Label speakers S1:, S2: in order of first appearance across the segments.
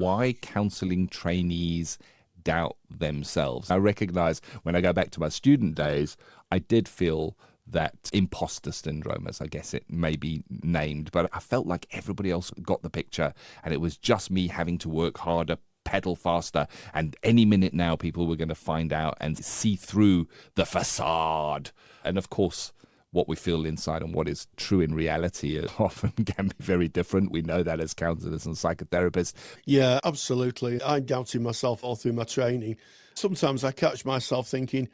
S1: why counselling trainees doubt themselves. I recognize when I go back to my student days, I did feel that imposter syndrome, as I guess it may be named, but I felt like everybody else got the picture and it was just me having to work harder, pedal faster, and any minute now people were going to find out and see through the facade. And of course, what we feel inside and what is true in reality often can be very different. We know that as counsellors and psychotherapists.
S2: Yeah, absolutely. I doubted myself all through my training. Sometimes I catch myself thinking,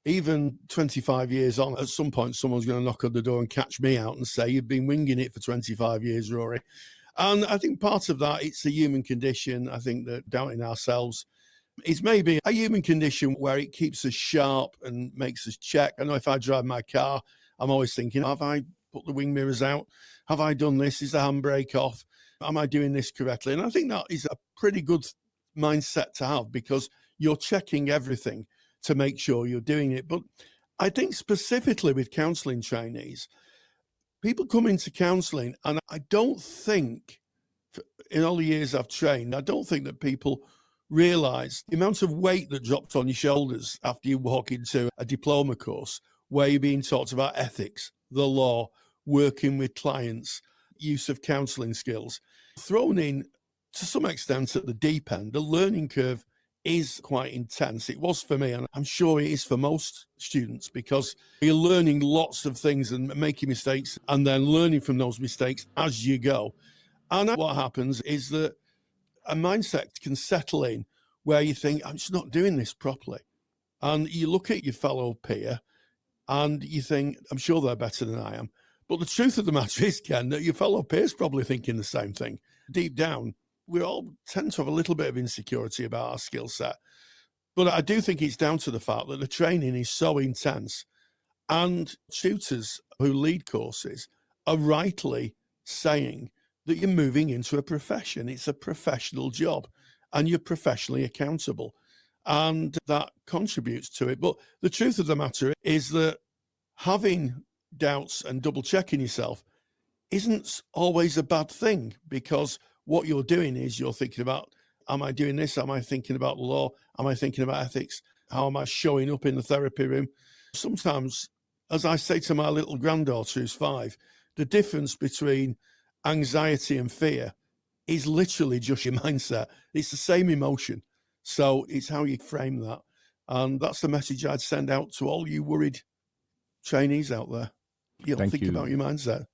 S2: even 25 years on, at some point someone's going to knock on the door and catch me out and say, you've been winging it for 25 years, Rory. And I think part of that, it's a human condition. I think that doubting ourselves is maybe a human condition where it keeps us sharp and makes us check. I know if I drive my car, I'm always thinking, have I put the wing mirrors out? Have I done this? Is the handbrake off? Am I doing this correctly? And I think that is a pretty good mindset to have because you're checking everything to make sure you're doing it. But I think specifically with counselling trainees, people come into counselling, and I don't think, in all the years I've trained, I don't think that people realise the amount of weight that drops on your shoulders after you walk into a diploma course where you're being taught about ethics, the law, working with clients, use of counselling skills. Thrown in, to some extent, at the deep end, the learning curve is quite intense. It was for me, and I'm sure it is for most students, because you're learning lots of things and making mistakes and then learning from those mistakes as you go. And what happens is that a mindset can settle in where you think, I'm just not doing this properly. And you look at your fellow peer and you think, I'm sure they're better than I am. But the truth of the matter is, Ken, that your fellow peer's probably thinking the same thing. Deep down, we all tend to have a little bit of insecurity about our skill set. But I do think it's down to the fact that the training is so intense, and tutors who lead courses are rightly saying that you're moving into a profession. It's a professional job and you're professionally accountable. And that contributes to it. But the truth of the matter is that having doubts and double checking yourself isn't always a bad thing, because what you're doing is you're thinking about, am I doing this? Am I thinking about the law? Am I thinking about ethics? How am I showing up in the therapy room? Sometimes, as I say to my little granddaughter who's 5, the difference between anxiety and fear is literally just your mindset. It's the same emotion. So it's how you frame that. And that's the message I'd send out to all you worried trainees out there. Think about your mindset.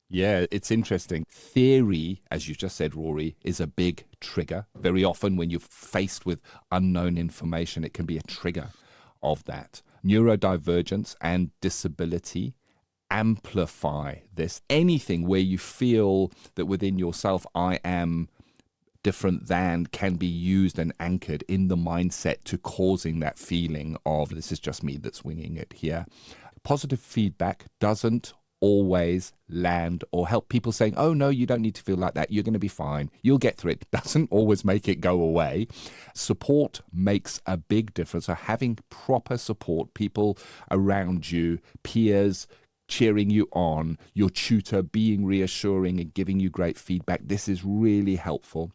S1: Yeah, it's interesting. Theory, as you just said, Rory, is a big trigger. Very often when you're faced with unknown information, it can be a trigger of that. Neurodivergence and disability amplify this. Anything where you feel that within yourself, I am different than, can be used and anchored in the mindset to causing that feeling of, this is just me that's winging it here. Positive feedback doesn't always land or help. People saying, oh no, you don't need to feel like that, you're going to be fine, you'll get through it, doesn't always make it go away. Support makes a big difference. So having proper support, people around you, peers cheering you on, your tutor being reassuring and giving you great feedback, this is really helpful.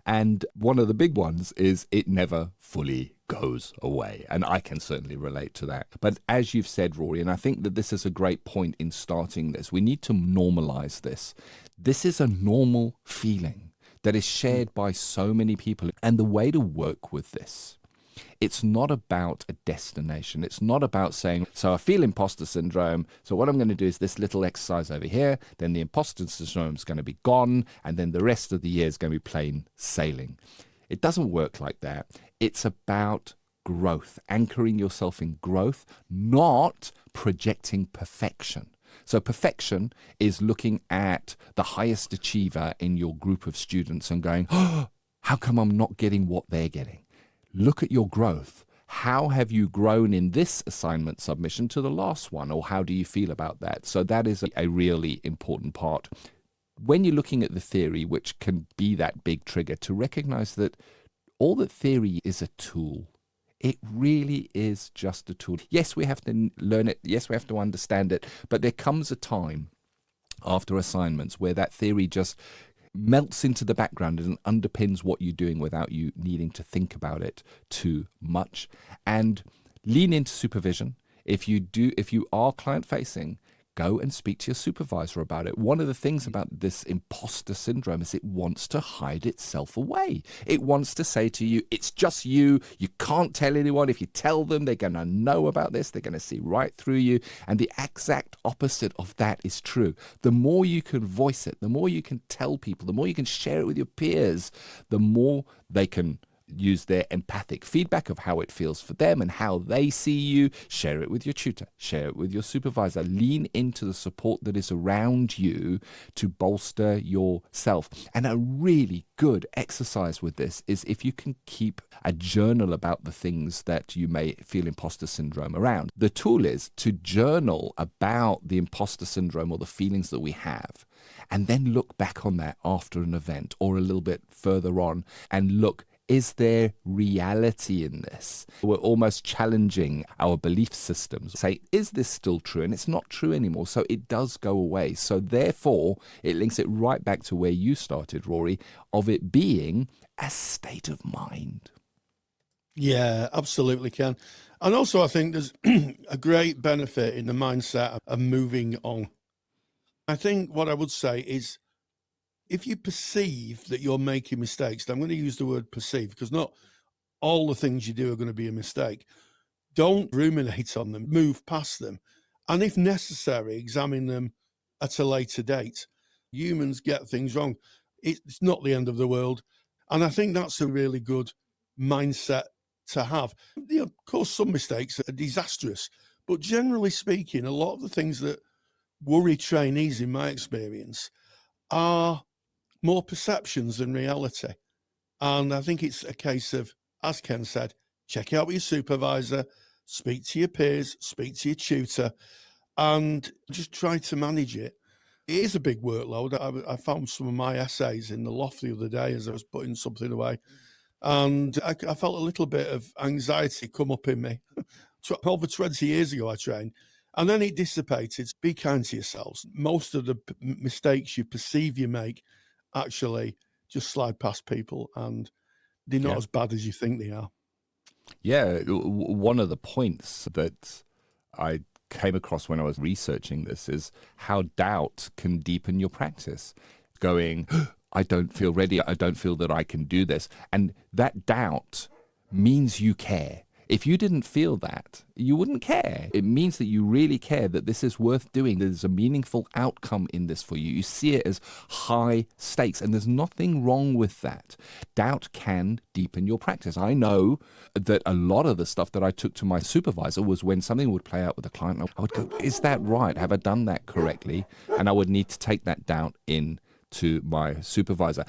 S1: And one of the big ones is it never fully goes away. And I can certainly relate to that. But as you've said, Rory, and I think that this is a great point in starting this, we need to normalize this. This is a normal feeling that is shared by so many people. And the way to work with this, it's not about a destination. It's not about saying, so I feel imposter syndrome, so what I'm going to do is this little exercise over here, then the imposter syndrome is going to be gone, and then the rest of the year is going to be plain sailing. It doesn't work like that. It's about growth, anchoring yourself in growth, not projecting perfection. So perfection is looking at the highest achiever in your group of students and going, oh, how come I'm not getting what they're getting? Look at your growth. How have you grown in this assignment submission to the last one? Or how do you feel about that? So that is a really important part. When you're looking at the theory, which can be that big trigger, to recognize that all that theory is a tool. It really is just a tool. Yes, we have to learn it. Yes, we have to understand it. But there comes a time after assignments where that theory just melts into the background and underpins what you're doing without you needing to think about it too much. And lean into supervision. If you are client facing, go and speak to your supervisor about it. One of the things about this imposter syndrome is it wants to hide itself away. It wants to say to you, it's just you. You can't tell anyone. If you tell them, they're going to know about this. They're going to see right through you. And the exact opposite of that is true. The more you can voice it, the more you can tell people, the more you can share it with your peers, the more they can use their empathic feedback of how it feels for them and how they see you. Share it with your tutor, share it with your supervisor. Lean into the support that is around you to bolster yourself. And a really good exercise with this is if you can keep a journal about the things that you may feel imposter syndrome around. The tool is to journal about the imposter syndrome or the feelings that we have, and then look back on that after an event or a little bit further on and look, is there reality in this? We're almost challenging our belief systems. Say, is this still true? And it's not true anymore. So it does go away. So therefore, it links it right back to where you started, Rory, of it being a state of mind.
S2: Yeah, absolutely, Ken. And also, I think there's a great benefit in the mindset of moving on. I think what I would say is, if you perceive that you're making mistakes, and I'm going to use the word perceive because not all the things you do are going to be a mistake. Don't ruminate on them, move past them. And if necessary, examine them at a later date. Humans get things wrong. It's not the end of the world. And I think that's a really good mindset to have. Of course, some mistakes are disastrous, but generally speaking, a lot of the things that worry trainees, in my experience, are more perceptions than reality. And I think it's a case of, as Ken said, check out with your supervisor, speak to your peers, speak to your tutor, and just try to manage it. It is a big workload. I found some of my essays in the loft the other day as I was putting something away, and I felt a little bit of anxiety come up in me. Over 20 years ago, I trained, and then it dissipated. Be kind to yourselves. Most of the mistakes you perceive you make actually just slide past people, and they're not as bad as you think they are.
S1: Yeah, one of the points that I came across when I was researching this is how doubt can deepen your practice. Going, I don't feel ready, I don't feel that I can do this. And that doubt means you care. If you didn't feel that, you wouldn't care. It means that you really care, that this is worth doing. There's a meaningful outcome in this for you. You see it as high stakes, and there's nothing wrong with that. Doubt can deepen your practice. I know that a lot of the stuff that I took to my supervisor was when something would play out with a client, I would go, is that right? Have I done that correctly? And I would need to take that doubt in to my supervisor.